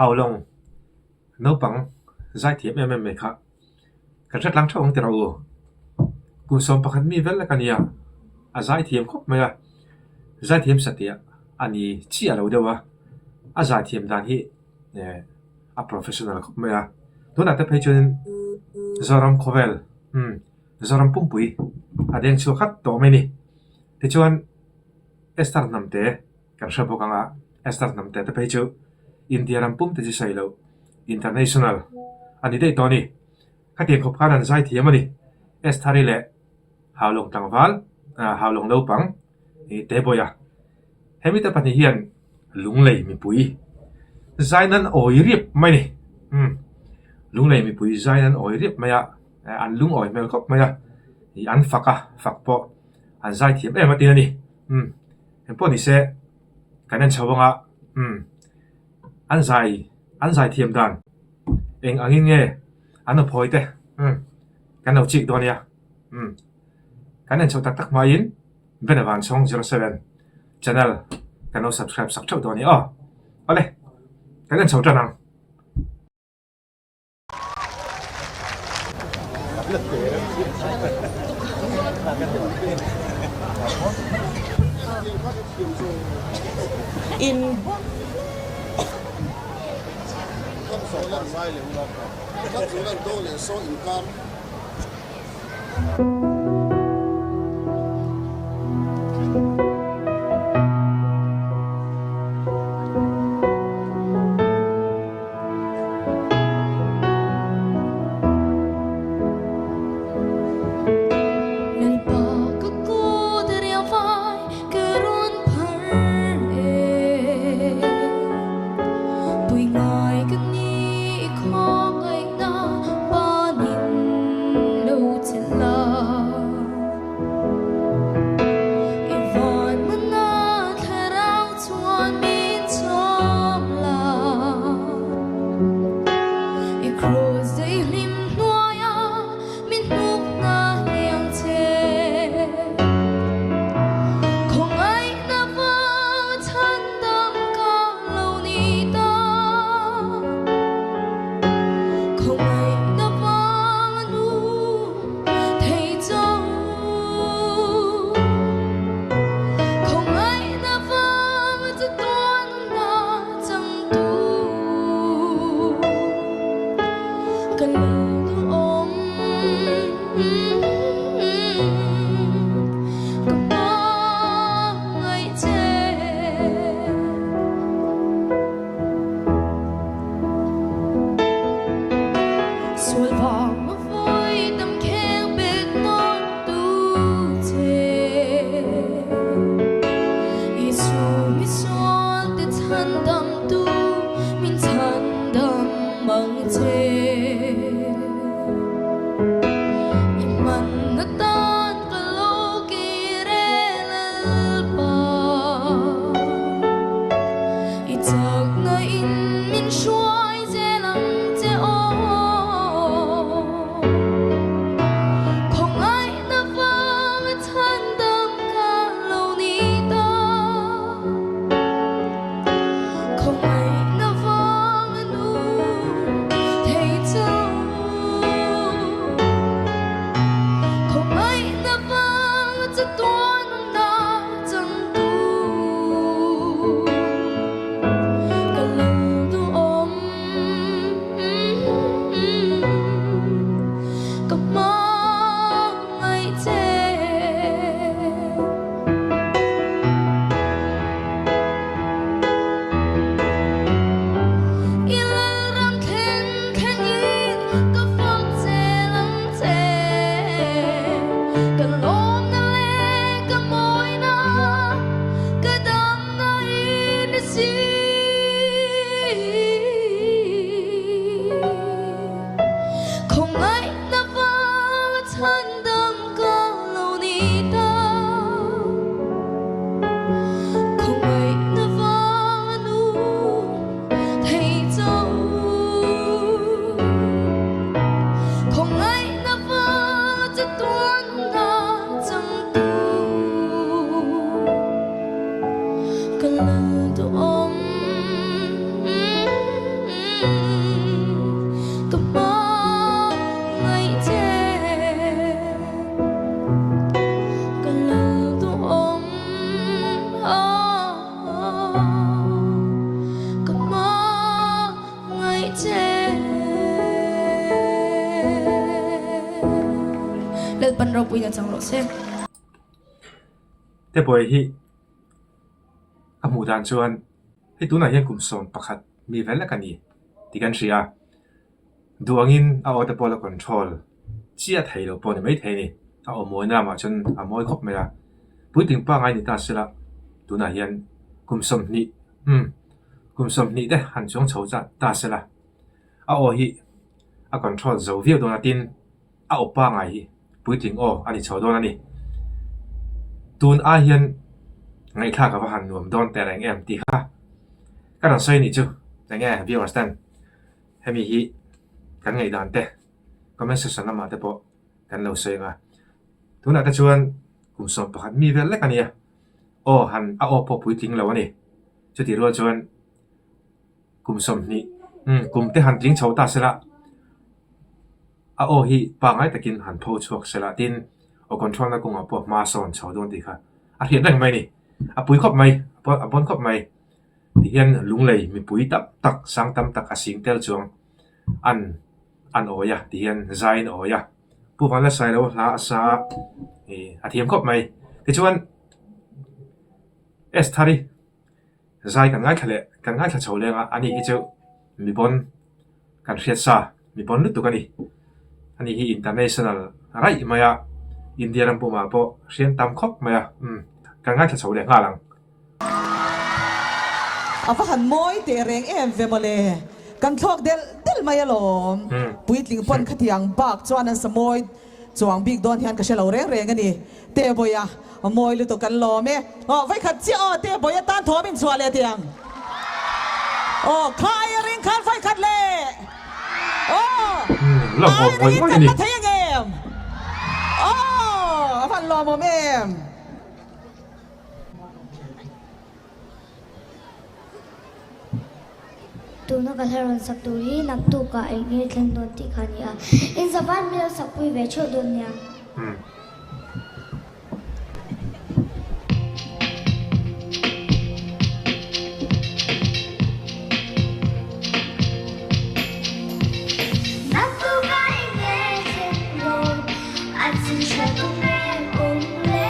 how long no pang zai thiam em me kha kan rat lang thong te ro ku som pakhan mi vel la kania a zai thiam khop mai a zai thiam satia ani chi alo dewa a zai thiam dan hi a professional khop mai a tuna ta phei chun zoram khovel zoram pumpui adeng chu khat to mai ni ti chuan Esther Hnamte kan hra bokanga Esther Hnamte ta phei chu India ram pum te chi sai lo international ani dei to ni khati khop khan an zai thiam ani Esther le hawlong tangwal hawlong lo pang Tebawiha hemi ta pani hian Lunglei Mipui zainan oi rip mai ni Lunglei Mipui zainan oi rip maya an lung oi mel khop maya an fakpo an zai thiam em atin ani po ni se kanan chawanga an zai thiam dan eng angin nge an phoite kan no chik donia kanan chaw tak tak mai in benawan song 07 channel kan no subscribe sak chaw doni ole kanan chaw tanang in ro pui na chang ro se te boy hi a mu dan chuan hi tuna hian kum som pakhat mi vel ka ni ti kan ria duangin a order polo control chia thailo pon mai theini a omoi na ma chun a moi khop mera pui ting pa ngai ni ta sila tuna hian kum som ni kum som ni de han chong chho cha ta sila a o hi a control zo view dona tin a opa ngai hi pui ting o ani chho dona ni tun a hian ngai thla ka va han nuam don te reng em ti ha ka ran sai ni chu teng e vi understand hemi hi kan ngai dan te comment section na ma te po kan lo sai nga tuna ta chuan kum som pakhat mi vel lek ania o han a o po pui ting lo ani chu ti ro chuan kum som ni kum te han ting chho ta sela a o hi pa ngai takin han pho chuak sela tin o control na kung a po ma son chho don ti kha a hian reng mai ni a pui khop mai a bon khop mai ti hian lunglei Mipui tap tak sang tam tak a sing tel chuang an oya ti hian zain oya pu van la sai lo hla sa a thiam khop mai ti chuan Esther zai kan ngai thale kan ngai thla chho lenga ani hi chu mi bon kan riat sa mi bon lu tu kani ani hi international rai maya India ram pu ma po rian tam khop maya kan ngai thla chho le nga lang apa han moi te reng em ve male kan thok del mai alom puitling pon khatiang bak chuan an samoi chuang big don hian ka shelo reng ani te boya moi lu to kan lo me vai khat chi o te boya tan thomin chwale tiang khai ring khan vai khat le lo moi moi ni thayang em van lo mom em Tuna kalaron sakturi nagtuka ay ngitlan don ti kanya. In Japan mila sakpui vecho don niya. Nagtuka ay ngitlan don at siya tume umle.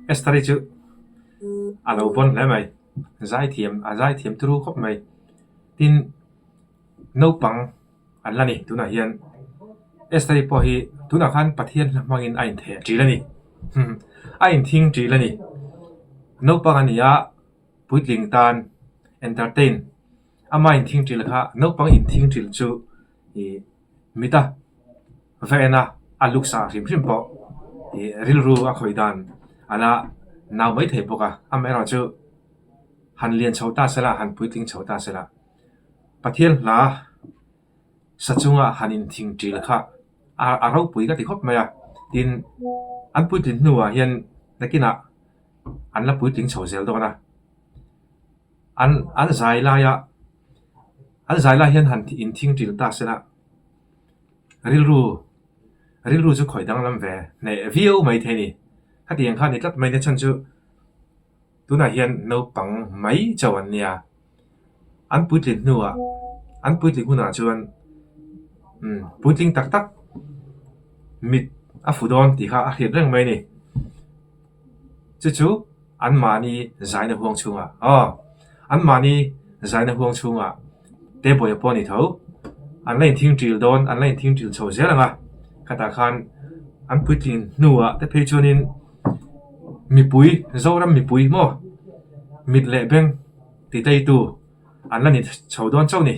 Esther chu alo bon le mai zai thiam tru khop mai tin no pang an lani tuna hian Esther po hi tuna khan pathian mangin ain the trilani ain thing trilani no pangania puitling tan entertain ama in thing tril kha no pang in thing tril chu i mita vena aluksa rim po i rilru a khoidan ana naw mai the poka amera chu han lian chhota sela han puitling chhota sela pathian la sachunga hanin thing tril kha a ro pui ka ti khop maya tin an puitlin nuwa hian nakina an la puitling chhozel do na an zai la ya an zai la hian han in thing tril ta sela rilru chu khoidang lam ve nei vio mai the ni hatiang khan ni tlat mai ne chan chu tuna hian no pang mai chawan nia an puitlin nuwa an puitling huna chuan puitling tak tak mit a fudon ti kha a hriat reng mai ni chu an mani zaina huang chunga an mani zaina huang chunga te boy poni tho an lain thing tril don an lain thing tril chho zelanga khata khan an puitling nuwa te phei chuanin mipui zoram mipui mo mit le beng ti tei tu an la ni chho don chau ni